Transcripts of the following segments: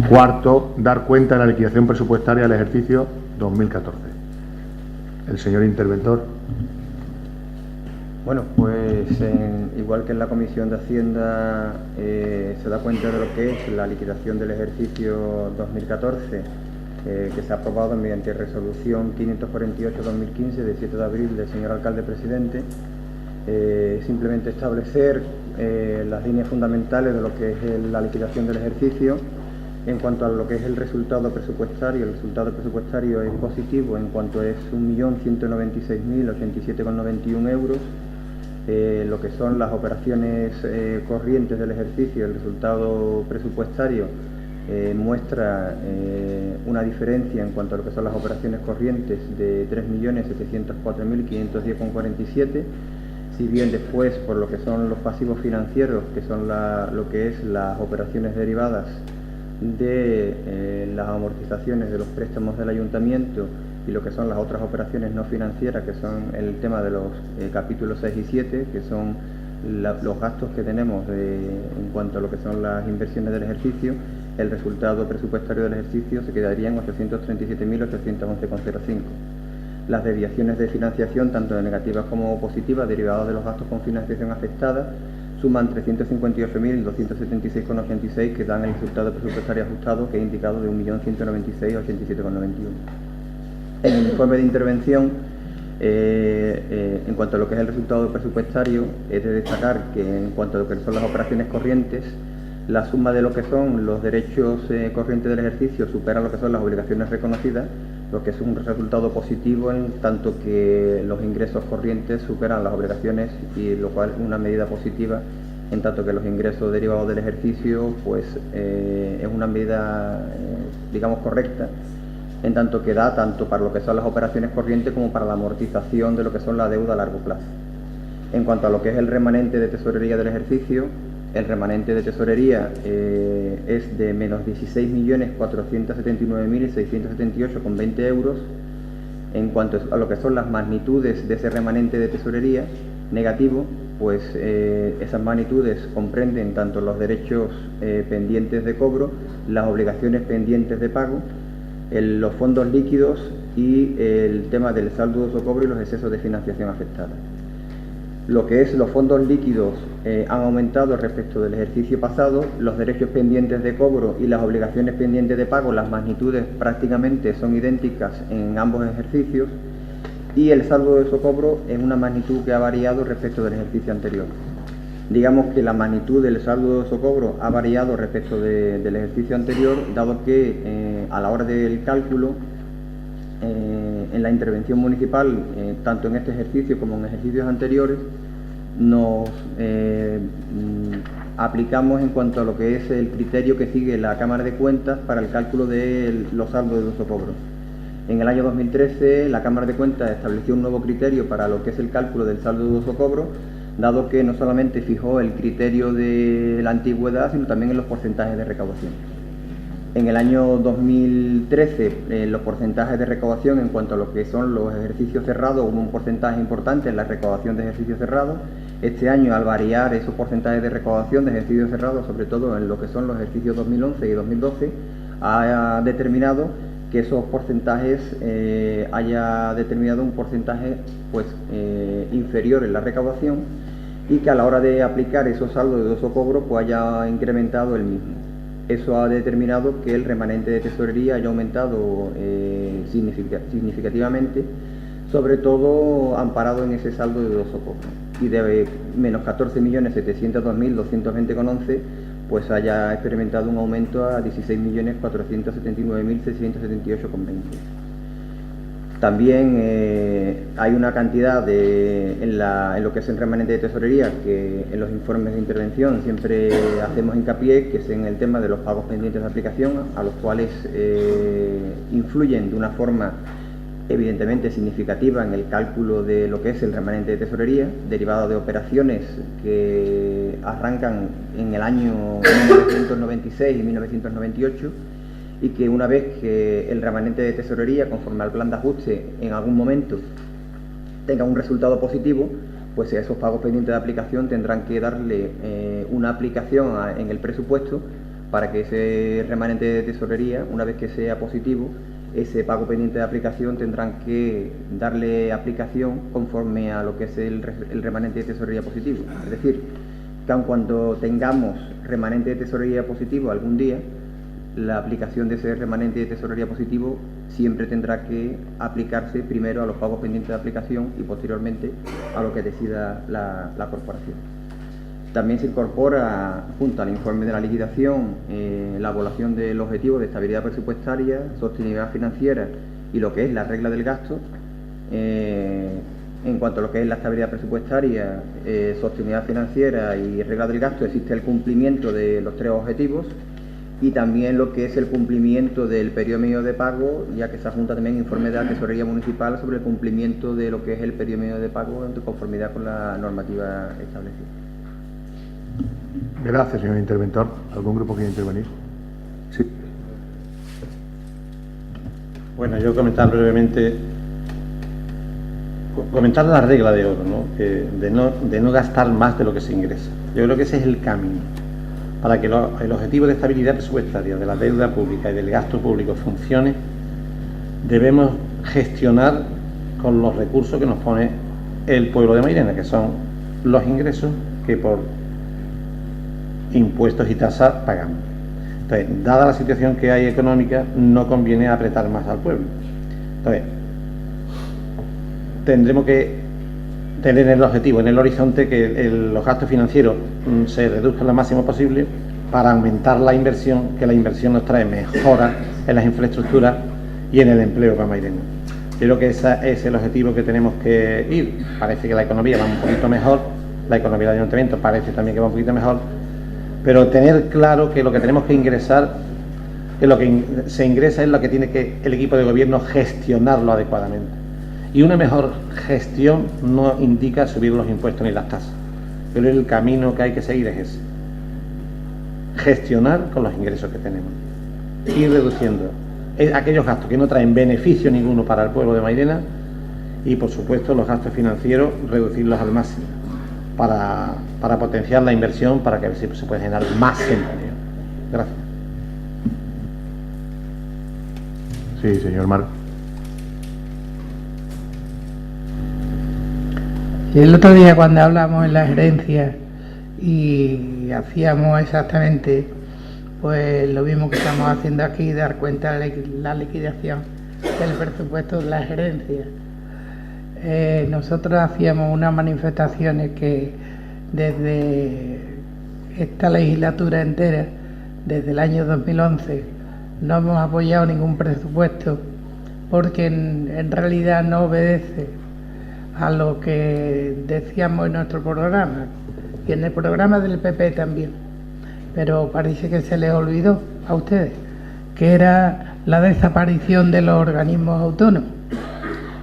Cuarto, dar cuenta de la liquidación presupuestaria del ejercicio 2014. El señor interventor. Bueno, pues igual que en la Comisión de Hacienda se da cuenta de lo que es la liquidación del ejercicio 2014, que se ha aprobado mediante resolución 548-2015 de 7 de abril del señor alcalde presidente, simplemente establecer las líneas fundamentales de lo que es la liquidación del ejercicio. En cuanto a lo que es el resultado presupuestario es positivo en cuanto es 1.196.087,91 euros. Lo que son las operaciones corrientes del ejercicio, el resultado presupuestario muestra una diferencia en cuanto a lo que son las operaciones corrientes de 3.704.510,47, si bien después por lo que son los pasivos financieros, que son lo que es las operaciones derivadas de las amortizaciones de los préstamos del ayuntamiento y lo que son las otras operaciones no financieras, que son el tema de los capítulos 6 y 7, que son los gastos que tenemos en cuanto a lo que son las inversiones del ejercicio, el resultado presupuestario del ejercicio se quedaría en 837.811,05. Las desviaciones de financiación, tanto negativas como positivas, derivadas de los gastos con financiación afectada, suman 358.276,86, que dan el resultado presupuestario ajustado, que he indicado, de 1.196.087,91. En el informe de intervención, en cuanto a lo que es el resultado presupuestario, es de destacar que en cuanto a lo que son las operaciones corrientes, la suma de lo que son los derechos corrientes del ejercicio supera lo que son las obligaciones reconocidas, lo que es un resultado positivo en tanto que los ingresos corrientes superan las obligaciones, y lo cual es una medida positiva en tanto que los ingresos derivados del ejercicio pues es una medida digamos correcta, en tanto que da tanto para lo que son las operaciones corrientes como para la amortización de lo que son la deuda a largo plazo. En cuanto a lo que es el remanente de tesorería del ejercicio, el remanente de tesorería es de menos 16.479.678,20 euros. En cuanto a lo que son las magnitudes de ese remanente de tesorería negativo, pues esas magnitudes comprenden tanto los derechos pendientes de cobro, las obligaciones pendientes de pago, los fondos líquidos y el tema del saldo de uso cobro y los excesos de financiación afectada. Lo que es los fondos líquidos han aumentado respecto del ejercicio pasado, los derechos pendientes de cobro y las obligaciones pendientes de pago, las magnitudes prácticamente son idénticas en ambos ejercicios, y el saldo de uso cobro es una magnitud que ha variado respecto del ejercicio anterior. Digamos que la magnitud del saldo de uso cobro ha variado respecto del ejercicio anterior, dado que a la hora del cálculo, en la intervención municipal, tanto en este ejercicio como en ejercicios anteriores, nos aplicamos en cuanto a lo que es el criterio que sigue la Cámara de Cuentas para el cálculo de los saldos de uso cobro. En el año 2013 la Cámara de Cuentas estableció un nuevo criterio para lo que es el cálculo del saldo de uso cobro, dado que no solamente fijó el criterio de la antigüedad, sino también en los porcentajes de recaudación. En el año 2013 los porcentajes de recaudación en cuanto a lo que son los ejercicios cerrados hubo un porcentaje importante en la recaudación de ejercicios cerrados. Este año, al variar esos porcentajes de recaudación de ejercicios cerrados, sobre todo en lo que son los ejercicios 2011 y 2012, ha determinado que esos porcentajes haya determinado un porcentaje pues inferior en la recaudación, y que a la hora de aplicar esos saldos de uso cobro pues haya incrementado el mismo. Eso ha determinado que el remanente de tesorería haya aumentado significativamente, sobre todo amparado en ese saldo de uso cobro, y de menos 14.702.220,11 pues haya experimentado un aumento a 16.479.678,20. También hay una cantidad en lo que es el remanente de tesorería, que en los informes de intervención siempre hacemos hincapié, que es en el tema de los pagos pendientes de aplicación, a los cuales influyen de una forma evidentemente significativa en el cálculo de lo que es el remanente de tesorería, derivado de operaciones que arrancan en el año 1996 y 1998, y que una vez que el remanente de tesorería, conforme al plan de ajuste, en algún momento tenga un resultado positivo, pues esos pagos pendientes de aplicación tendrán que darle una aplicación en el presupuesto para que ese remanente de tesorería, una vez que sea positivo, ese pago pendiente de aplicación tendrán que darle aplicación conforme a lo que es el remanente de tesorería positivo. Es decir, que aun cuando tengamos remanente de tesorería positivo algún día, la aplicación de ese remanente de tesorería positivo siempre tendrá que aplicarse primero a los pagos pendientes de aplicación y posteriormente a lo que decida la corporación. También se incorpora, junto al informe de la liquidación, la evaluación del objetivo de estabilidad presupuestaria, sostenibilidad financiera y lo que es la regla del gasto. En cuanto a lo que es la estabilidad presupuestaria, sostenibilidad financiera y regla del gasto, existe el cumplimiento de los 3 objetivos y también lo que es el cumplimiento del periodo medio de pago, ya que se adjunta también informe de la Tesorería Municipal sobre el cumplimiento de lo que es el periodo medio de pago en conformidad con la normativa establecida. Gracias, señor interventor. ¿Algún grupo quiere intervenir? Sí. Bueno, yo comentar brevemente, comentar la regla de oro, ¿no? De no gastar más de lo que se ingresa. Yo creo que ese es el camino. Para que el objetivo de estabilidad presupuestaria, de la deuda pública y del gasto público funcione, debemos gestionar con los recursos que nos pone el pueblo de Mairena, que son los ingresos que por impuestos y tasas pagamos. Entonces, dada la situación que hay económica, no conviene apretar más al pueblo. Entonces, tendremos que tener el objetivo en el horizonte que los gastos financieros se reduzcan lo máximo posible para aumentar la inversión, que la inversión nos trae mejoras en las infraestructuras y en el empleo para Mairena. Yo creo que ese es el objetivo que tenemos que ir. Parece que la economía va un poquito mejor, la economía del ayuntamiento parece también que va un poquito mejor, pero tener claro que lo que tenemos que ingresar, que lo que se ingresa es lo que tiene que el equipo de gobierno gestionarlo adecuadamente. Y una mejor gestión no indica subir los impuestos ni las tasas. Pero el camino que hay que seguir es ese. Gestionar con los ingresos que tenemos. Ir reduciendo aquellos gastos que no traen beneficio ninguno para el pueblo de Mairena y, por supuesto, los gastos financieros, reducirlos al máximo para potenciar la inversión, para que a ver si se puede generar más empleo. Gracias. Sí, señor Marco. El otro día cuando hablamos en la gerencia y hacíamos exactamente pues lo mismo que estamos haciendo aquí, dar cuenta de la liquidación del presupuesto de la gerencia, nosotros hacíamos unas manifestaciones que desde esta legislatura entera, desde el año 2011, no hemos apoyado ningún presupuesto porque en realidad no obedece a lo que decíamos en nuestro programa y en el programa del PP también, pero parece que se les olvidó a ustedes que era la desaparición de los organismos autónomos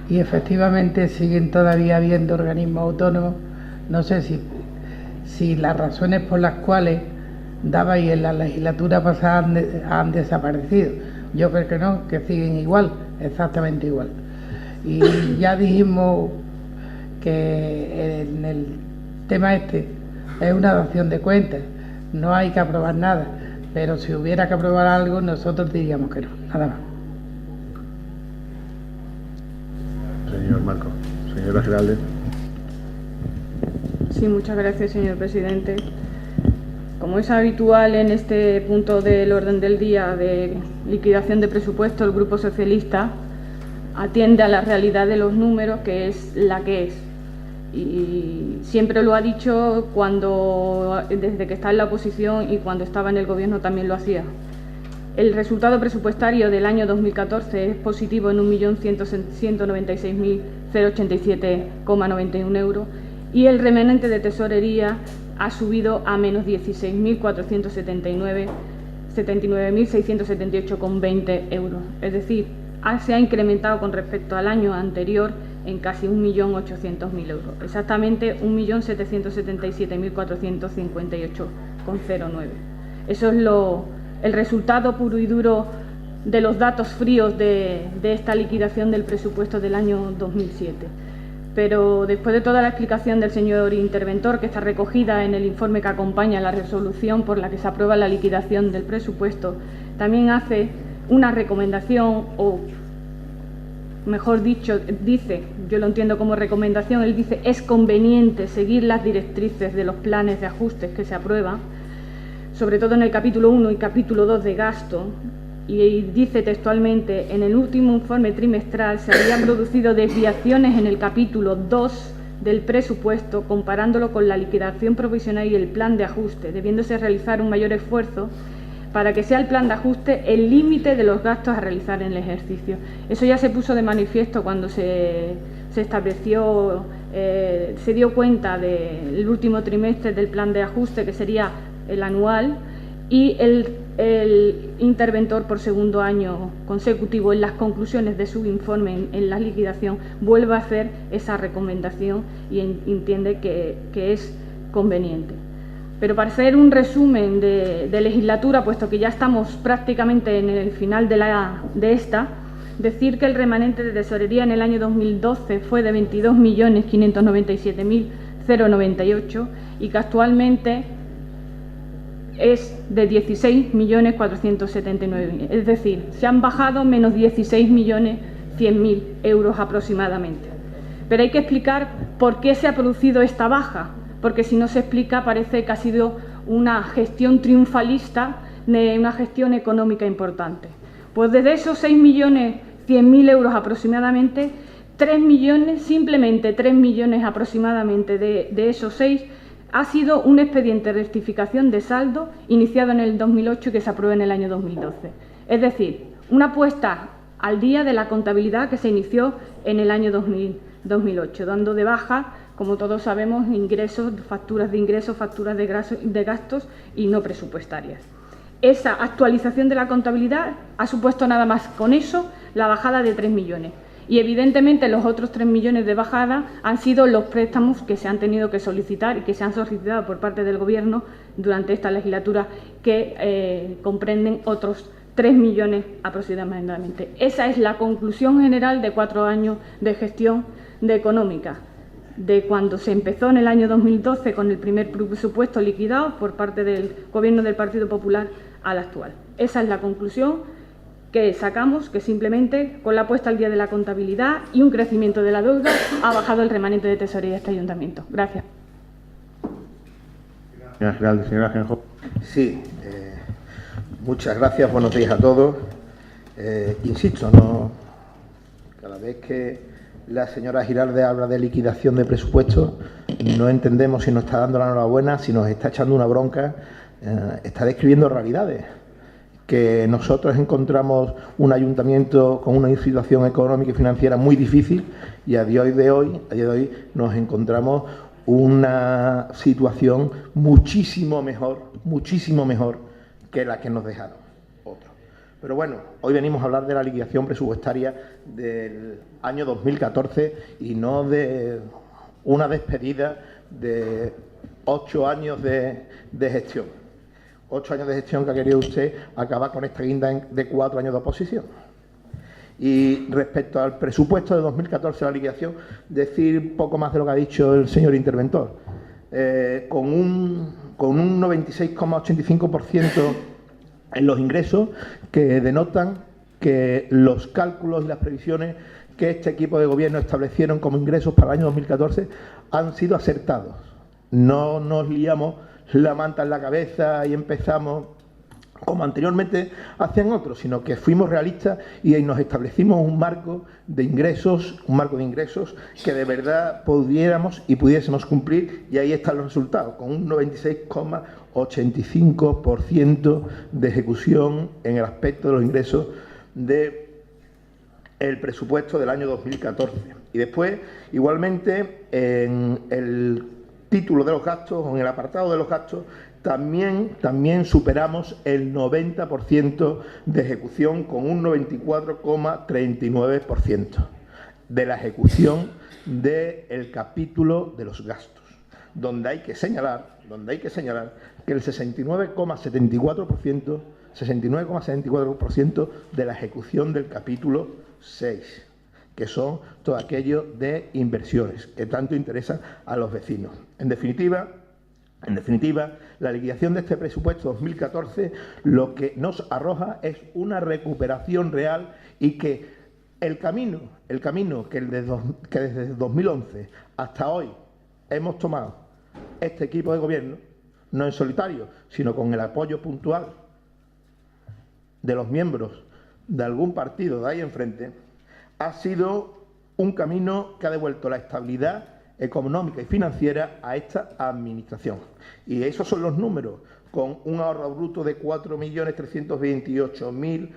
y efectivamente siguen todavía habiendo organismos autónomos. No sé si las razones por las cuales daba y en la legislatura pasada han desaparecido. Yo creo que no, que siguen igual, exactamente igual. Y ya dijimos que en el tema este es una dación de cuentas, no hay que aprobar nada, pero si hubiera que aprobar algo nosotros diríamos que no, nada más. Señor Marco. Señora Giraldez. Sí, muchas gracias, señor presidente. Como es habitual en este punto del orden del día de liquidación de presupuesto, el Grupo Socialista atiende a la realidad de los números, que es la que es. Y siempre lo ha dicho desde que está en la oposición y cuando estaba en el gobierno también lo hacía. El resultado presupuestario del año 2014 es positivo en 1.196.087,91 euros y el remanente de tesorería ha subido a menos 79.678,20 euros. Es decir, se ha incrementado con respecto al año anterior en casi 1.800.000 euros, exactamente 1.777.458,09. Eso es el resultado puro y duro de los datos fríos de esta liquidación del presupuesto del año 2007. pero después de toda la explicación del señor interventor, que está recogida en el informe que acompaña la resolución por la que se aprueba la liquidación del presupuesto, también hace una recomendación, o mejor dicho, dice, yo lo entiendo como recomendación, él dice es conveniente seguir las directrices de los planes de ajustes que se aprueban, sobre todo en el capítulo 1 y capítulo 2 de gasto, y dice textualmente, en el último informe trimestral se habían producido desviaciones en el capítulo 2 del presupuesto, comparándolo con la liquidación provisional y el plan de ajuste, debiéndose realizar un mayor esfuerzo para que sea el plan de ajuste el límite de los gastos a realizar en el ejercicio. Eso ya se puso de manifiesto cuando se estableció, se dio cuenta del último trimestre del plan de ajuste, que sería el anual, y el interventor, por segundo año consecutivo, en las conclusiones de su informe en la liquidación, vuelve a hacer esa recomendación y entiende que es conveniente. Pero para hacer un resumen de legislatura, puesto que ya estamos prácticamente en el final de esta, decir que el remanente de tesorería en el año 2012 fue de 22.597.098 y que actualmente es de 16.479.000. Es decir, se han bajado menos 16.100.000 euros aproximadamente. Pero hay que explicar por qué se ha producido esta baja, porque si no se explica parece que ha sido una gestión triunfalista de una gestión económica importante. Pues desde esos 6.100.000 euros aproximadamente, 3 millones, simplemente 3 millones aproximadamente de esos 6, ha sido un expediente de rectificación de saldo iniciado en el 2008 y que se aprueba en el año 2012. Es decir, una puesta al día de la contabilidad que se inició en el año 2008, dando de baja, como todos sabemos, ingresos, facturas de gastos y no presupuestarias. Esa actualización de la contabilidad ha supuesto nada más con eso la bajada de 3 millones. Y evidentemente los otros 3 millones de bajada han sido los préstamos que se han tenido que solicitar y que se han solicitado por parte del Gobierno durante esta legislatura, que comprenden otros 3 millones aproximadamente. Esa es la conclusión general de 4 años de gestión económica, de cuando se empezó en el año 2012 con el primer presupuesto liquidado por parte del Gobierno del Partido Popular al actual. Esa es la conclusión que sacamos, que simplemente con la puesta al día de la contabilidad y un crecimiento de la deuda ha bajado el remanente de tesorería de este ayuntamiento. Gracias. Señora Ajenjo. Sí, muchas gracias, buenos días a todos. Insisto, no, cada vez que la señora Giraldez habla de liquidación de presupuestos, no entendemos si nos está dando la enhorabuena, si nos está echando una bronca, está describiendo realidades. Que nosotros encontramos un ayuntamiento con una situación económica y financiera muy difícil y a día de hoy nos encontramos una situación muchísimo mejor que la que nos dejaron otros. Pero bueno, hoy venimos a hablar de la liquidación presupuestaria del año 2014 y no de una despedida de 8 años de gestión. 8 años de gestión que ha querido usted acabar con esta guinda de 4 años de oposición. Y respecto al presupuesto de 2014, la liquidación, decir poco más de lo que ha dicho el señor interventor. Con un 96,85% en los ingresos, que denotan que los cálculos y las previsiones que este equipo de gobierno establecieron como ingresos para el año 2014 han sido acertados. No nos liamos la manta en la cabeza y empezamos como anteriormente hacían otros, sino que fuimos realistas y nos establecimos un marco de ingresos que de verdad pudiésemos cumplir, y ahí están los resultados, con un 96,85% de ejecución en el aspecto de los ingresos del presupuesto del año 2014. Y después, igualmente, en el título de los gastos o en el apartado de los gastos también superamos el 90% de ejecución, con un 94,39% de la ejecución del capítulo de los gastos, donde hay que señalar que el 69,74% de la ejecución del capítulo 6, que son todo aquello de inversiones que tanto interesan a los vecinos. En definitiva, la liquidación de este presupuesto 2014 lo que nos arroja es una recuperación real y que el camino que desde 2011 hasta hoy hemos tomado este equipo de gobierno, no en solitario, sino con el apoyo puntual de los miembros de algún partido de ahí enfrente, ha sido un camino que ha devuelto la estabilidad económica y financiera a esta administración. Y esos son los números, con un ahorro bruto de 4.328.000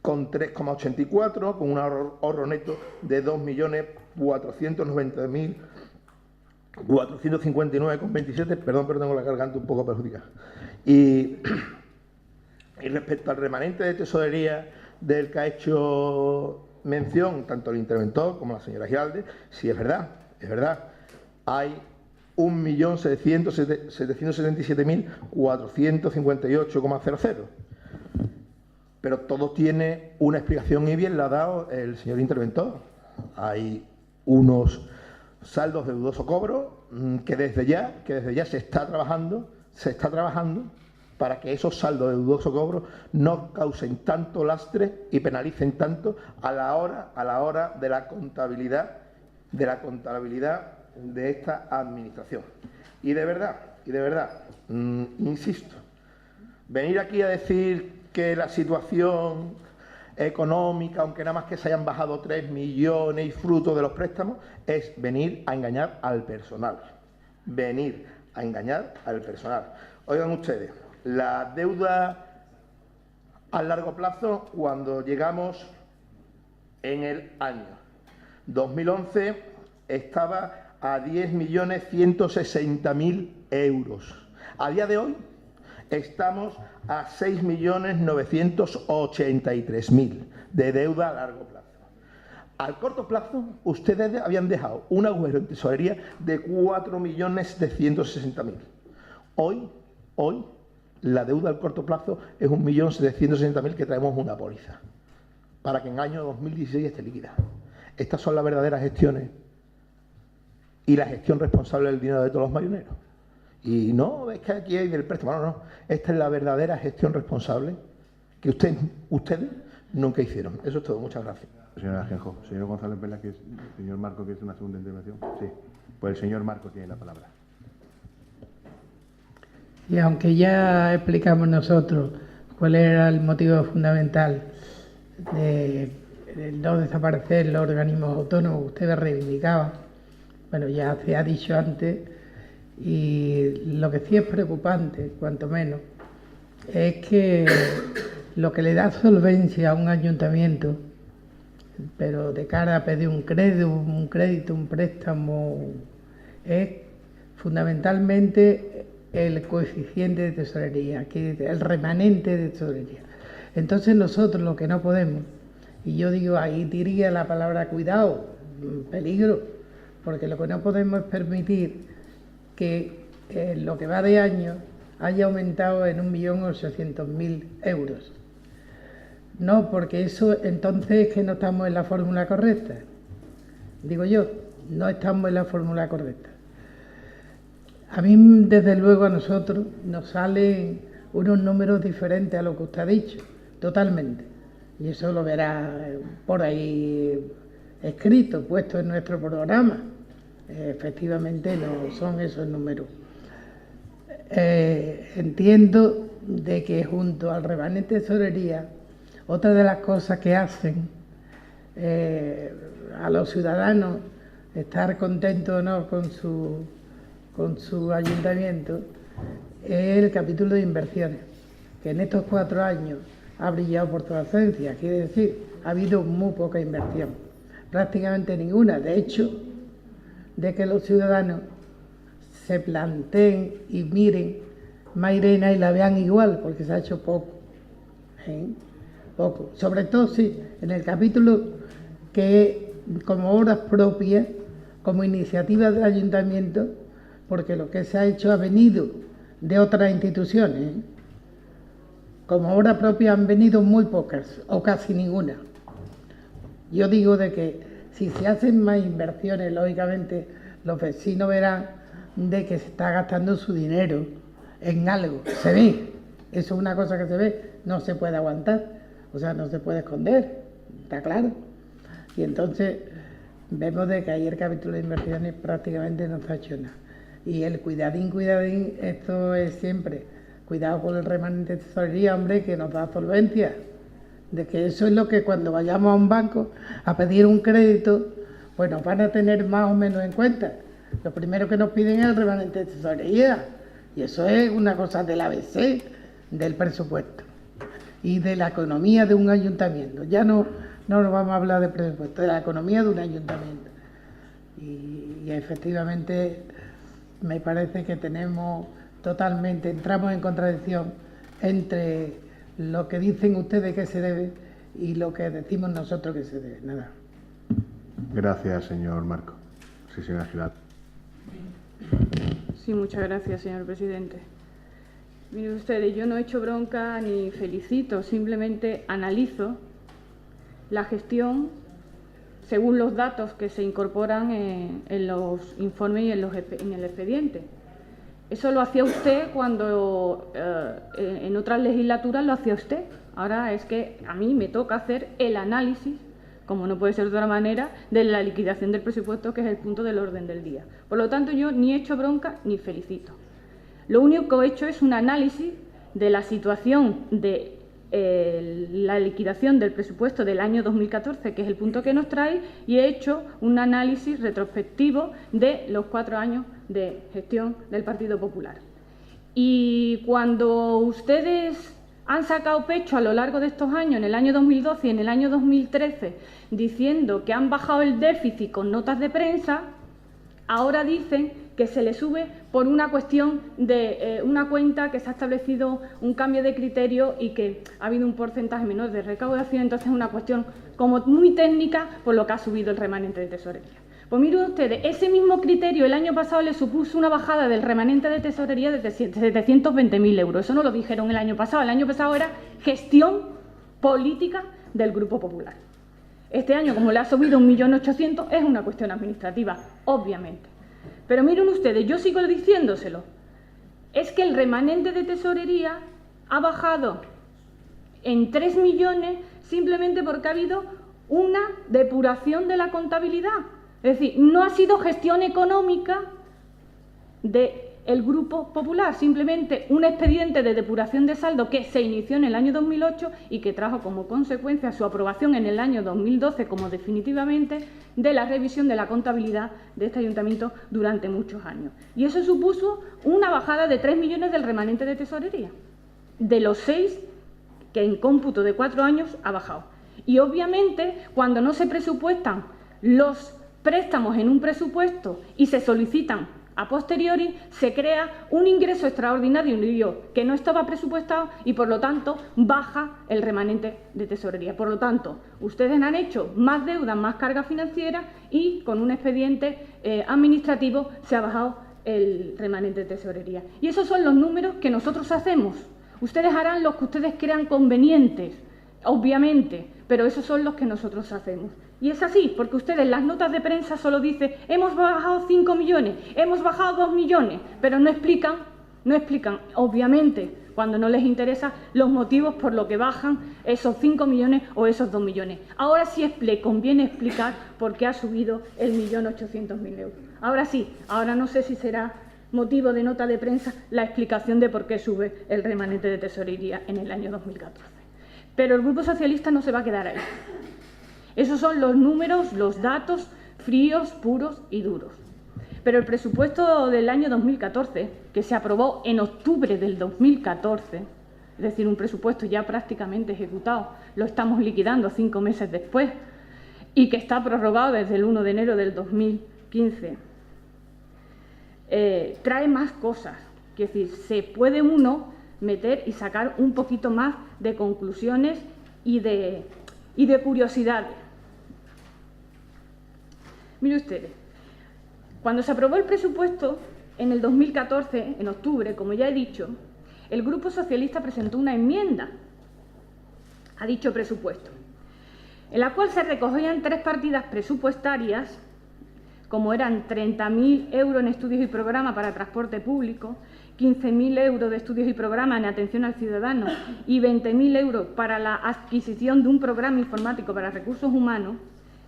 con 3,84, con un ahorro neto de 2.490.459,27, perdón, pero tengo la garganta un poco perjudicada. Y respecto al remanente de tesorería del que ha hecho mención tanto el interventor como la señora Giralde, sí es verdad, hay 1.777.458,00. Pero todo tiene una explicación y bien la ha dado el señor interventor. Hay unos saldos de dudoso cobro que desde ya se está trabajando para que esos saldos de dudoso cobro no causen tanto lastre y penalicen tanto a la hora de la contabilidad de esta administración. Y de verdad, insisto, venir aquí a decir que la situación económica, aunque nada más que se hayan bajado 3 millones y fruto de los préstamos, es venir a engañar al personal. Oigan ustedes, la deuda a largo plazo, cuando llegamos en el año 2011, estaba a 10.160.000 euros. A día de hoy estamos a 6.983.000 de deuda a largo plazo. Al corto plazo, ustedes habían dejado un agujero en tesorería de 4.160.000. Hoy, la deuda al corto plazo es 1.760.000 que traemos una póliza para que en el año 2016 esté líquida. Estas son las verdaderas gestiones y la gestión responsable del dinero de todos los marioneros. Y no, es que aquí hay del préstamo, no. Esta es la verdadera gestión responsable que ustedes nunca hicieron. Eso es todo, muchas gracias. Señora Ajenjo, señor González Vela, que es el señor Marco, que es una segunda intervención. Sí, pues el señor Marco tiene la palabra. Y aunque ya explicamos nosotros cuál era el motivo fundamental de no desaparecer los organismos autónomos que ustedes reivindicaban, bueno, ya se ha dicho antes, y lo que sí es preocupante, cuanto menos, es que lo que le da solvencia a un ayuntamiento, pero de cara a pedir un crédito, un préstamo, es fundamentalmente el coeficiente de tesorería, el remanente de tesorería. Entonces nosotros lo que no podemos, y yo digo, ahí diría la palabra cuidado, peligro, porque lo que no podemos es permitir que lo que va de año haya aumentado en 1.800.000 euros. No, porque eso entonces es que no estamos en la fórmula correcta. Digo yo, no estamos en la fórmula correcta. A mí, desde luego, a nosotros nos salen unos números diferentes a lo que usted ha dicho, totalmente. Y eso lo verá por ahí escrito, puesto en nuestro programa. Efectivamente no son esos números. Entiendo de que junto al remanente de tesorería, otra de las cosas que hacen a los ciudadanos estar contentos o no con su ayuntamiento es el capítulo de inversiones, que en estos 4 años ha brillado por su ausencia. Quiere decir, ha habido muy poca inversión, prácticamente ninguna. De hecho, de que los ciudadanos se planteen y miren Mairena y la vean igual, porque se ha hecho poco. Poco. Sobre todo, sí, en el capítulo que como obras propias, como iniciativa del ayuntamiento, porque lo que se ha hecho ha venido de otras instituciones. Como obras propias han venido muy pocas, o casi ninguna. Yo digo de que Si se hacen más inversiones, lógicamente los vecinos verán de que se está gastando su dinero en algo. Se ve, eso es una cosa que se ve, no se puede aguantar, o sea, no se puede esconder, está claro. Y entonces vemos de que ahí el capítulo de inversiones prácticamente no se ha hecho nada. Y el cuidadín, esto es siempre, cuidado con el remanente de tesorería, hombre, que nos da solvencia. De que eso es lo que cuando vayamos a un banco a pedir un crédito, pues nos van a tener más o menos en cuenta. Lo primero que nos piden es el remanente de tesorería, y eso es una cosa del ABC, del presupuesto y de la economía de un ayuntamiento. Ya no nos vamos a hablar de presupuesto, de la economía de un ayuntamiento. Y efectivamente me parece que entramos en contradicción entre lo que dicen ustedes que se debe y lo que decimos nosotros que se debe. Nada. Gracias, señor Marco. Sí, señora Giral. Sí, muchas gracias, señor presidente. Miren ustedes, yo no he hecho bronca ni felicito, simplemente analizo la gestión según los datos que se incorporan en los informes y en el expediente. Eso lo hacía usted cuando en otras legislaturas lo hacía usted. Ahora es que a mí me toca hacer el análisis, como no puede ser de otra manera, de la liquidación del presupuesto, que es el punto del orden del día. Por lo tanto, yo ni he hecho bronca ni felicito. Lo único que he hecho es un análisis de la situación de la liquidación del presupuesto del año 2014, que es el punto que nos trae, y he hecho un análisis retrospectivo de los 4 años de gestión del Partido Popular. Y cuando ustedes han sacado pecho a lo largo de estos años, en el año 2012 y en el año 2013, diciendo que han bajado el déficit con notas de prensa, ahora dicen que se le sube por una cuestión de una cuenta que se ha establecido un cambio de criterio y que ha habido un porcentaje menor de recaudación, entonces es una cuestión como muy técnica por lo que ha subido el remanente de tesorería. Pues miren ustedes, ese mismo criterio el año pasado le supuso una bajada del remanente de tesorería de 720.000 euros. Eso no lo dijeron el año pasado era gestión política del Grupo Popular. Este año, como le ha subido 1.800.000, es una cuestión administrativa, obviamente. Pero miren ustedes, yo sigo diciéndoselo, es que el remanente de tesorería ha bajado en 3 millones simplemente porque ha habido una depuración de la contabilidad. Es decir, no ha sido gestión económica del Grupo Popular, simplemente un expediente de depuración de saldo que se inició en el año 2008 y que trajo como consecuencia su aprobación en el año 2012 como definitivamente de la revisión de la contabilidad de este ayuntamiento durante muchos años. Y eso supuso una bajada de 3 millones del remanente de tesorería, de los 6 que en cómputo de 4 años ha bajado. Y obviamente cuando no se presupuestan los préstamos en un presupuesto y se solicitan a posteriori, se crea un ingreso extraordinario que no estaba presupuestado y por lo tanto baja el remanente de tesorería. Por lo tanto, ustedes han hecho más deuda, más carga financiera y con un expediente administrativo se ha bajado el remanente de tesorería. Y esos son los números que nosotros hacemos. Ustedes harán los que ustedes crean convenientes, obviamente, pero esos son los que nosotros hacemos. Y es así, porque ustedes en las notas de prensa solo dicen hemos bajado 5 millones, hemos bajado 2 millones, pero no explican, obviamente, cuando no les interesa, los motivos por los que bajan esos 5 millones o esos 2 millones. Ahora sí conviene explicar por qué ha subido el 1.800.000 euros. Ahora sí, ahora no sé si será motivo de nota de prensa la explicación de por qué sube el remanente de tesorería en el año 2014. Pero el Grupo Socialista no se va a quedar ahí. Esos son los números, los datos fríos, puros y duros. Pero el presupuesto del año 2014, que se aprobó en octubre del 2014, es decir, un presupuesto ya prácticamente ejecutado, lo estamos liquidando 5 meses después, y que está prorrogado desde el 1 de enero del 2015, trae más cosas. Es decir, se puede uno meter y sacar un poquito más de conclusiones y de curiosidades. Mire ustedes, cuando se aprobó el presupuesto en el 2014, en octubre, como ya he dicho, el Grupo Socialista presentó una enmienda a dicho presupuesto. en la cual se recogían 3 partidas presupuestarias, como eran 30.000 euros en estudios y programas para transporte público, 15.000 euros de estudios y programas en atención al ciudadano y 20.000 euros para la adquisición de un programa informático para recursos humanos.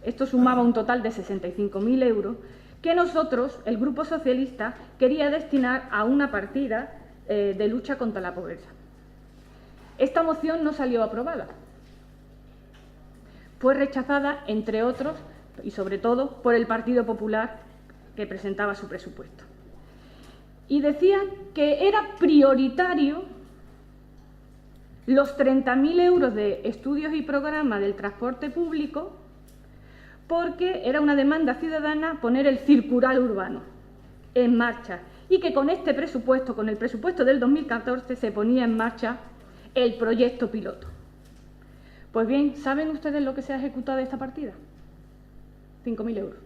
Esto sumaba un total de 65.000 euros que nosotros, el Grupo Socialista, quería destinar a una partida de lucha contra la pobreza. Esta moción no salió aprobada. Fue rechazada, entre otros, y sobre todo, por el Partido Popular, que presentaba su presupuesto. Y decían que era prioritario los 30.000 euros de estudios y programas del transporte público, porque era una demanda ciudadana poner el circular urbano en marcha, y que con este presupuesto, con el presupuesto del 2014, se ponía en marcha el proyecto piloto. Pues bien, ¿saben ustedes lo que se ha ejecutado de esta partida? 5.000 euros.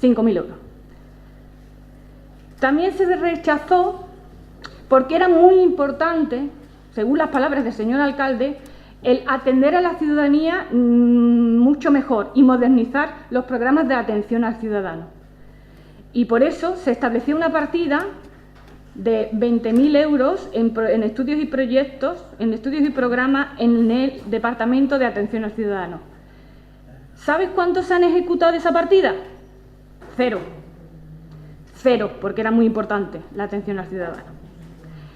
5.000 euros. También se rechazó porque era muy importante, según las palabras del señor alcalde, el atender a la ciudadanía mucho mejor y modernizar los programas de atención al ciudadano. Y por eso se estableció una partida de 20.000 euros en estudios y proyectos, en estudios y programas en el Departamento de Atención al Ciudadano. ¿Sabes cuántos se han ejecutado de esa partida? 0. 0, porque era muy importante la atención al ciudadano.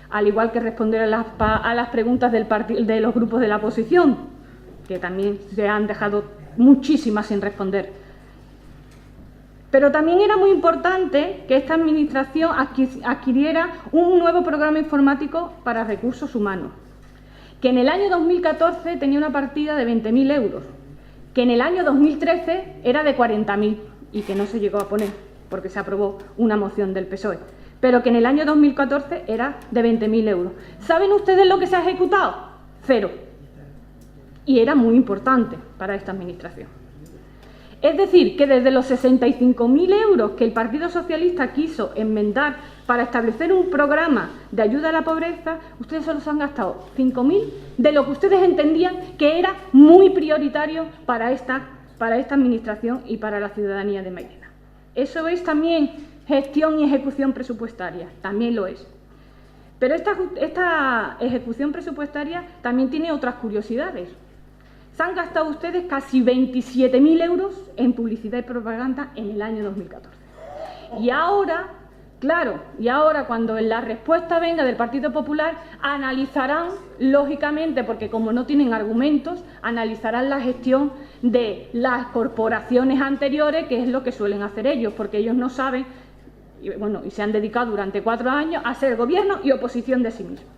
Al igual que responder a las preguntas de los grupos de la oposición, que también se han dejado muchísimas sin responder. Pero también era muy importante que esta administración adquiriera un nuevo programa informático para recursos humanos, que en el año 2014 tenía una partida de 20.000 euros, que en el año 2013 era de 40.000 y que no se llegó a poner porque se aprobó una moción del PSOE, pero que en el año 2014 era de 20.000 euros. ¿Saben ustedes lo que se ha ejecutado? 0. Y era muy importante para esta administración. Es decir, que desde los 65.000 euros que el Partido Socialista quiso enmendar para establecer un programa de ayuda a la pobreza, ustedes solo se han gastado 5.000 de lo que ustedes entendían que era muy prioritario para esta administración y para la ciudadanía de Mairena. Eso es también gestión y ejecución presupuestaria, también lo es. Pero esta ejecución presupuestaria también tiene otras curiosidades. Se han gastado ustedes casi 27.000 euros en publicidad y propaganda en el año 2014. Y ahora, claro, cuando la respuesta venga del Partido Popular, analizarán, lógicamente, porque como no tienen argumentos, analizarán la gestión de las corporaciones anteriores, que es lo que suelen hacer ellos, porque ellos no saben, y se han dedicado durante 4 años a ser gobierno y oposición de sí mismos.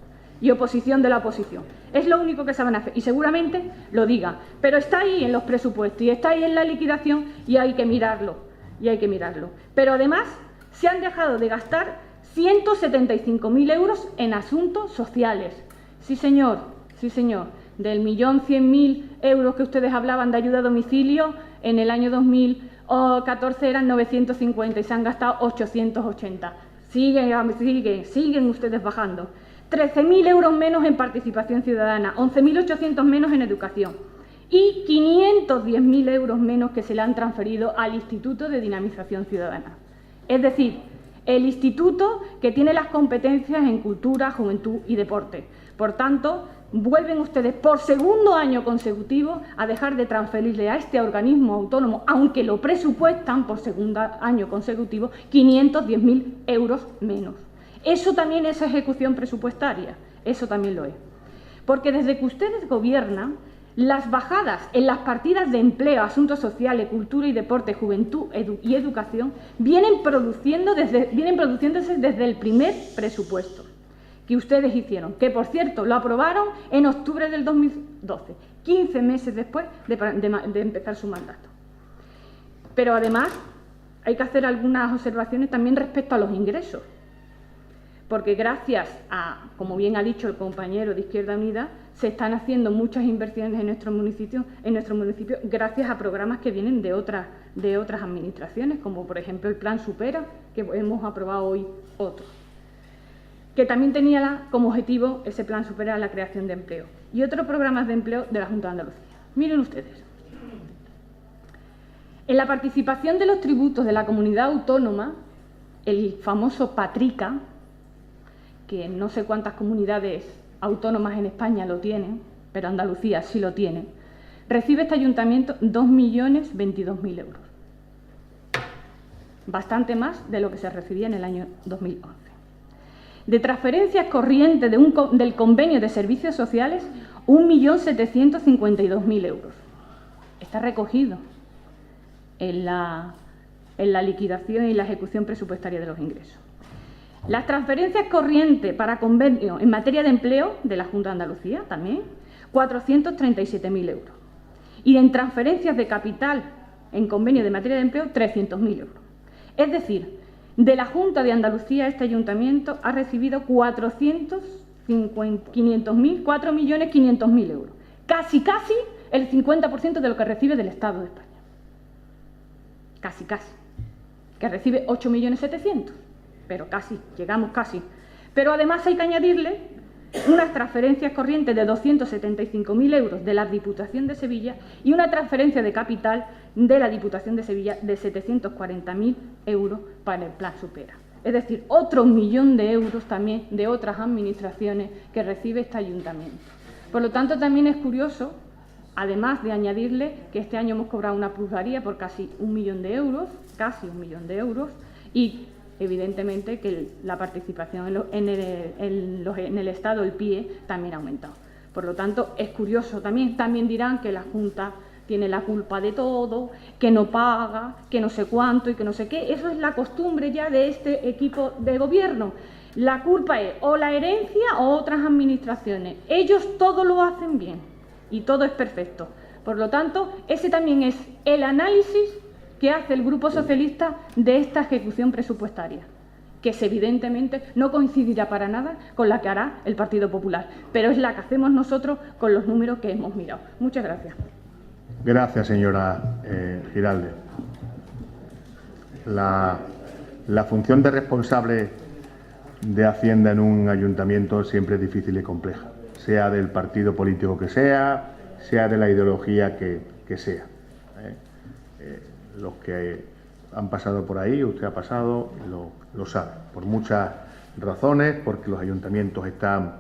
Y oposición de la oposición. Es lo único que saben hacer y seguramente lo digan, pero está ahí en los presupuestos y está ahí en la liquidación y hay que mirarlo, Pero además se han dejado de gastar 175.000 euros en asuntos sociales. Sí, señor, del 1.100.000 euros que ustedes hablaban de ayuda a domicilio, en el año 2014 eran 950 y se han gastado 880. Siguen ustedes bajando. 13.000 euros menos en participación ciudadana, 11.800 menos en educación y 510.000 euros menos que se le han transferido al Instituto de Dinamización Ciudadana. Es decir, el instituto que tiene las competencias en cultura, juventud y deporte. Por tanto, vuelven ustedes por segundo año consecutivo a dejar de transferirle a este organismo autónomo, aunque lo presupuestan por segundo año consecutivo, 510.000 euros menos. Eso también es ejecución presupuestaria, eso también lo es. Porque desde que ustedes gobiernan, las bajadas en las partidas de empleo, asuntos sociales, cultura y deporte, juventud y educación vienen produciéndose desde el primer presupuesto que ustedes hicieron, que por cierto lo aprobaron en octubre del 2012, 15 meses después de empezar su mandato. Pero además hay que hacer algunas observaciones también respecto a los ingresos. Porque gracias a, como bien ha dicho el compañero de Izquierda Unida, se están haciendo muchas inversiones en nuestro municipio gracias a programas que vienen de otras administraciones, como por ejemplo el Plan Supera, que hemos aprobado hoy otro. que también tenía como objetivo ese plan Supera la creación de empleo, y otros programas de empleo de la Junta de Andalucía. Miren ustedes. En la participación de los tributos de la comunidad autónoma, el famoso Patrica, que no sé cuántas comunidades autónomas en España lo tienen, pero Andalucía sí lo tiene, recibe este ayuntamiento 2.022.000 euros. Bastante más de lo que se recibía en el año 2011. De transferencias corrientes del convenio de servicios sociales, 1.752.000 euros. Está recogido en la liquidación y la ejecución presupuestaria de los ingresos. Las transferencias corrientes para convenio en materia de empleo de la Junta de Andalucía, también, 437.000 euros. Y en transferencias de capital en convenio de materia de empleo, 300.000 euros. Es decir, de la Junta de Andalucía este ayuntamiento ha recibido 4.500.000 euros. Casi el 50% de lo que recibe del Estado de España. Casi. Que recibe 8.700.000. Pero casi, llegamos casi. Pero además hay que añadirle unas transferencias corrientes de 275.000 euros de la Diputación de Sevilla y una transferencia de capital de la Diputación de Sevilla de 740.000 euros para el Plan Supera. Es decir, otro 1.000.000 de euros también de otras administraciones que recibe este ayuntamiento. Por lo tanto, también es curioso, además de añadirle que este año hemos cobrado una plusvalía por casi 1.000.000 de euros, y evidentemente que la participación en el Estado, el PIE, también ha aumentado. Por lo tanto, es curioso también. También dirán que la Junta tiene la culpa de todo, que no paga, que no sé cuánto y que no sé qué. Eso es la costumbre ya de este equipo de gobierno. La culpa es o la herencia o otras administraciones. Ellos todo lo hacen bien y todo es perfecto. Por lo tanto, ese también es el análisis que hace el Grupo Socialista de esta ejecución presupuestaria, que evidentemente no coincidirá para nada con la que hará el Partido Popular, pero es la que hacemos nosotros con los números que hemos mirado. Muchas gracias. Gracias, señora Giralde. La función de responsable de Hacienda en un ayuntamiento siempre es difícil y compleja, sea del partido político que sea de la ideología que sea. Los que han pasado por ahí, usted ha pasado, lo sabe, por muchas razones, porque los ayuntamientos están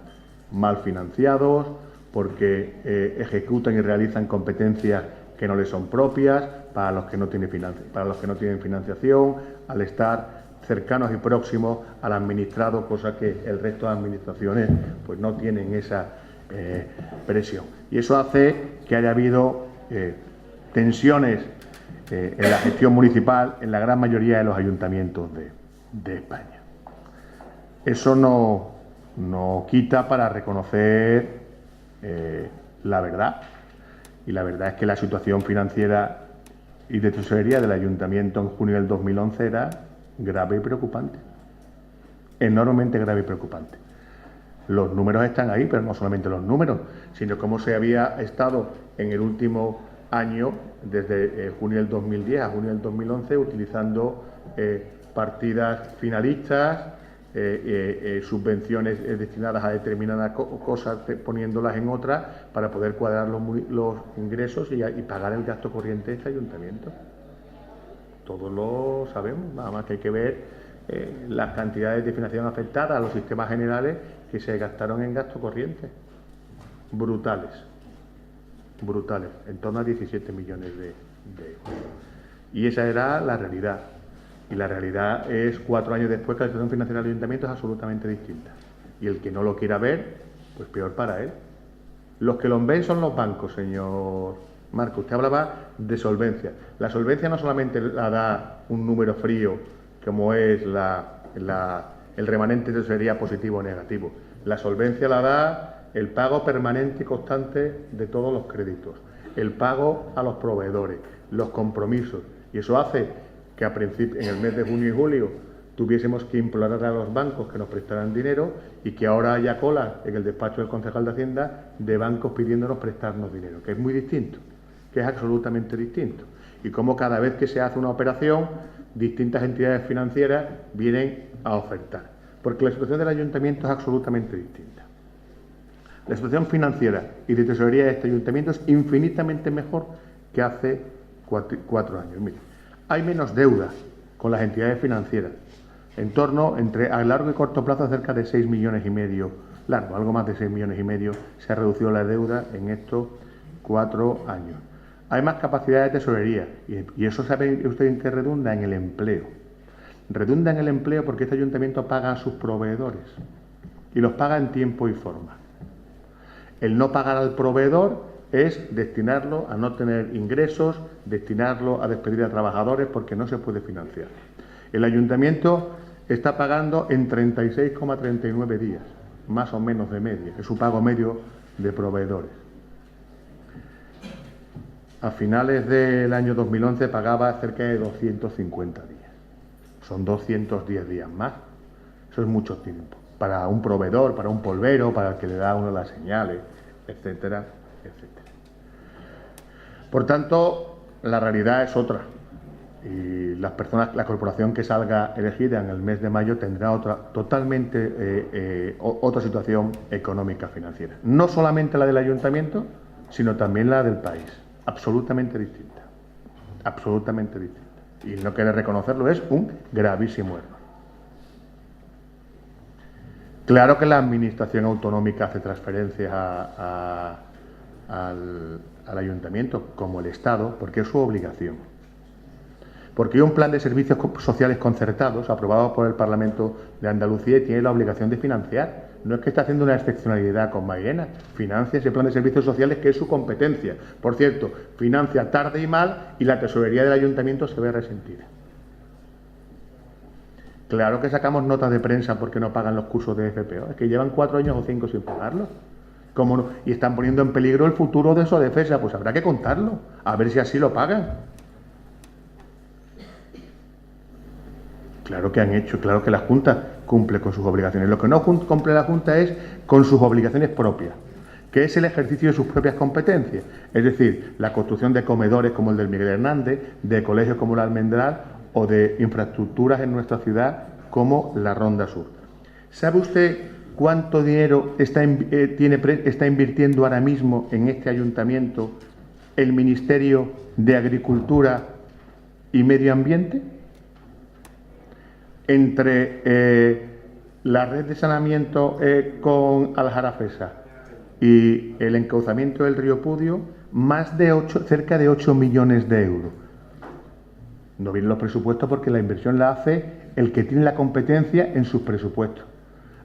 mal financiados, porque ejecutan y realizan competencias que no les son propias, para los que no tienen financiación, al estar cercanos y próximos al administrado, cosa que el resto de administraciones pues no tienen esa presión. Y eso hace que haya habido tensiones en la gestión municipal en la gran mayoría de los ayuntamientos de España. Eso no quita para reconocer la verdad, y la verdad es que la situación financiera y de tesorería del ayuntamiento en junio del 2011 era grave y preocupante, enormemente grave y preocupante. Los números están ahí, pero no solamente los números, sino cómo se había estado en el último año, desde junio del 2010 a junio del 2011, utilizando partidas finalistas, subvenciones destinadas a determinadas cosas, poniéndolas en otras para poder cuadrar los ingresos y pagar el gasto corriente de este ayuntamiento. Todos lo sabemos, nada más que hay que ver las cantidades de financiación afectadas a los sistemas generales que se gastaron en gasto corriente. Brutales, en torno a 17 millones de euros. Y esa era la realidad. Y la realidad es, 4 años después, que la situación financiera del ayuntamiento es absolutamente distinta. Y el que no lo quiera ver, pues peor para él. Los que lo ven son los bancos, señor Marco. Usted hablaba de solvencia. La solvencia no solamente la da un número frío, como es el remanente de tesorería positivo o negativo. La solvencia la da el pago permanente y constante de todos los créditos, el pago a los proveedores, los compromisos. Y eso hace que en el mes de junio y julio tuviésemos que implorar a los bancos que nos prestaran dinero, y que ahora haya cola en el despacho del concejal de Hacienda de bancos pidiéndonos prestarnos dinero, que es muy distinto, que es absolutamente distinto. Y como cada vez que se hace una operación, distintas entidades financieras vienen a ofertar. porque la situación del ayuntamiento es absolutamente distinta. La situación financiera y de tesorería de este ayuntamiento es infinitamente mejor que hace 4 años. Mire, hay menos deuda con las entidades financieras, en torno, a largo y corto plazo, cerca de 6,5 millones, algo más de 6,5 millones se ha reducido la deuda en estos 4 años. Hay más capacidad de tesorería y eso sabe usted en qué redunda, en el empleo. Redunda en el empleo porque este ayuntamiento paga a sus proveedores y los paga en tiempo y forma. El no pagar al proveedor es destinarlo a no tener ingresos, destinarlo a despedir a trabajadores porque no se puede financiar. El ayuntamiento está pagando en 36,39 días, más o menos de media, que es su pago medio de proveedores. A finales del año 2011 pagaba cerca de 250 días. Son 210 días más. Eso es mucho tiempo. Para un proveedor, para un polvero, para el que le da uno las señales, etcétera, etcétera. Por tanto, la realidad es otra. Y la corporación que salga elegida en el mes de mayo tendrá otra situación económica financiera. No solamente la del ayuntamiento, sino también la del país. Absolutamente distinta. Absolutamente distinta. Y no querer reconocerlo es un gravísimo error. Claro que la administración autonómica hace transferencias al ayuntamiento, como el Estado, porque es su obligación. Porque hay un plan de servicios sociales concertados aprobado por el Parlamento de Andalucía y tiene la obligación de financiar. No es que esté haciendo una excepcionalidad con Mairena, financia ese plan de servicios sociales que es su competencia. Por cierto, financia tarde y mal y la tesorería del ayuntamiento se ve resentida. Claro que sacamos notas de prensa porque no pagan los cursos de FPO, es que llevan 4 años o 5 sin pagarlos. ¿Cómo no? Y están poniendo en peligro el futuro de SODEFESA, pues habrá que contarlo, a ver si así lo pagan. Claro que han hecho, claro que la Junta cumple con sus obligaciones. Lo que no cumple la Junta es con sus obligaciones propias, que es el ejercicio de sus propias competencias. Es decir, la construcción de comedores como el del Miguel Hernández, de colegios como el Almendral o de infraestructuras en nuestra ciudad como la Ronda Sur. ¿Sabe usted cuánto dinero está invirtiendo ahora mismo en este ayuntamiento el Ministerio de Agricultura y Medio Ambiente? Entre la red de saneamiento con Aljarafesa y el encauzamiento del río Pudio, cerca de 8 millones de euros. No vienen los presupuestos porque la inversión la hace el que tiene la competencia en sus presupuestos.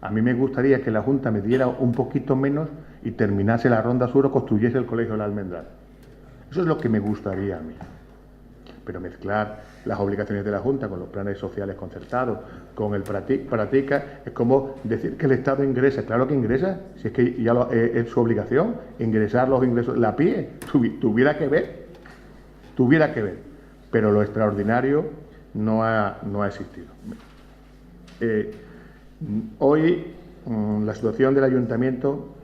A mí me gustaría que la Junta me diera un poquito menos y terminase la Ronda Sur o construyese el Colegio del Almendral. Eso es lo que me gustaría a mí. Pero mezclar las obligaciones de la Junta con los planes sociales concertados, con el Pratica, es como decir que el Estado ingresa. Claro que ingresa, si es que ya es su obligación, ingresar los ingresos. La PIE tuviera que ver, pero lo extraordinario no ha existido. Hoy la situación del ayuntamiento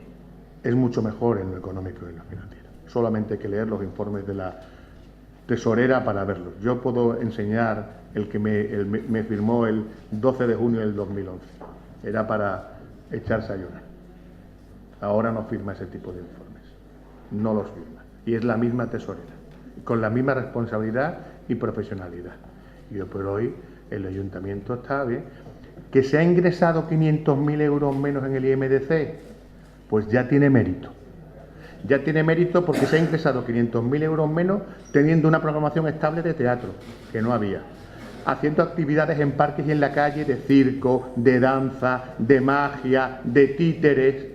es mucho mejor en lo económico y en lo financiero. Solamente hay que leer los informes de la tesorera para verlos. Yo puedo enseñar el que me firmó el 12 de junio del 2011. Era para echarse a llorar. Ahora no firma ese tipo de informes. No los firma. Y es la misma tesorera, con la misma responsabilidad y profesionalidad. Y hoy por hoy el ayuntamiento está bien. ¿Que se ha ingresado 500.000 euros menos en el IMDC? Pues ya tiene mérito. Ya tiene mérito porque se ha ingresado 500.000 euros menos teniendo una programación estable de teatro, que no había. Haciendo actividades en parques y en la calle de circo, de danza, de magia, de títeres,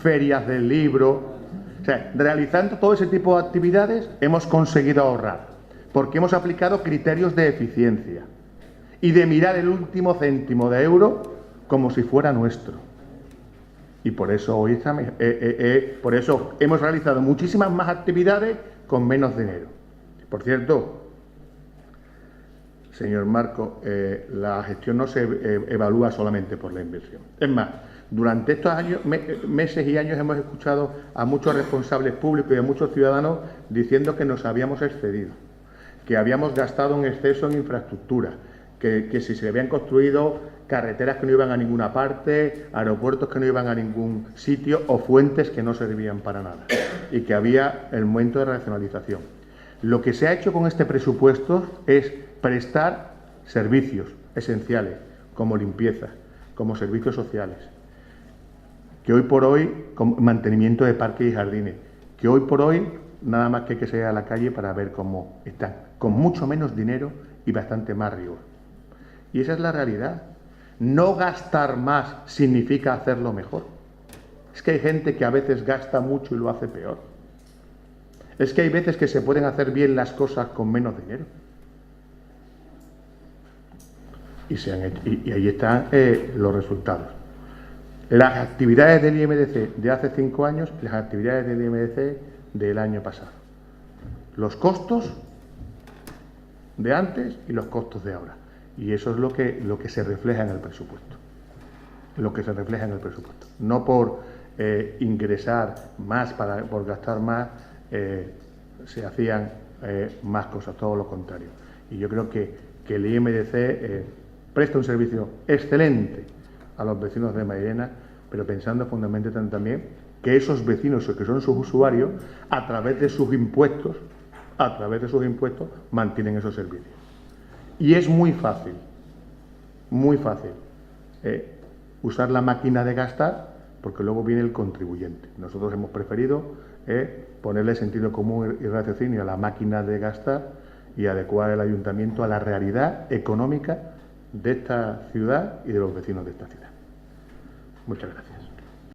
ferias del libro. O sea, realizando todo ese tipo de actividades hemos conseguido ahorrar, porque hemos aplicado criterios de eficiencia y de mirar el último céntimo de euro como si fuera nuestro. Y por eso hoy por eso hemos realizado muchísimas más actividades con menos dinero. Por cierto, señor Marco, la gestión no se evalúa solamente por la inversión. Es más, durante estos meses y años hemos escuchado a muchos responsables públicos y a muchos ciudadanos diciendo que nos habíamos excedido, que habíamos gastado en exceso en infraestructura, que si se habían construido carreteras que no iban a ninguna parte, aeropuertos que no iban a ningún sitio o fuentes que no servían para nada y que había el momento de racionalización. Lo que se ha hecho con este presupuesto es prestar servicios esenciales como limpieza, como servicios sociales, que hoy por hoy, como mantenimiento de parques y jardines, que hoy por hoy nada más que hay que salir a la calle para ver cómo están, con mucho menos dinero y bastante más rigor. Y esa es la realidad. No gastar más significa hacerlo mejor. Es que hay gente que a veces gasta mucho y lo hace peor. Es que hay veces que se pueden hacer bien las cosas con menos dinero. Y ahí están los resultados. Las actividades del IMDC de hace 5 años y las actividades del IMDC del año pasado. Los costos de antes y los costos de ahora. Y eso es lo que se refleja en el presupuesto. Lo que se refleja en el presupuesto. No por ingresar más, por gastar más, se hacían más cosas, todo lo contrario. Y yo creo que el IMDC presta un servicio excelente a los vecinos de Mairena, pero pensando fundamentalmente también que esos vecinos que son sus usuarios, a través de sus impuestos, mantienen esos servicios. Y es muy fácil usar la máquina de gastar, porque luego viene el contribuyente. Nosotros hemos preferido ponerle sentido común y raciocinio a la máquina de gastar y adecuar el ayuntamiento a la realidad económica de esta ciudad y de los vecinos de esta ciudad. Muchas gracias.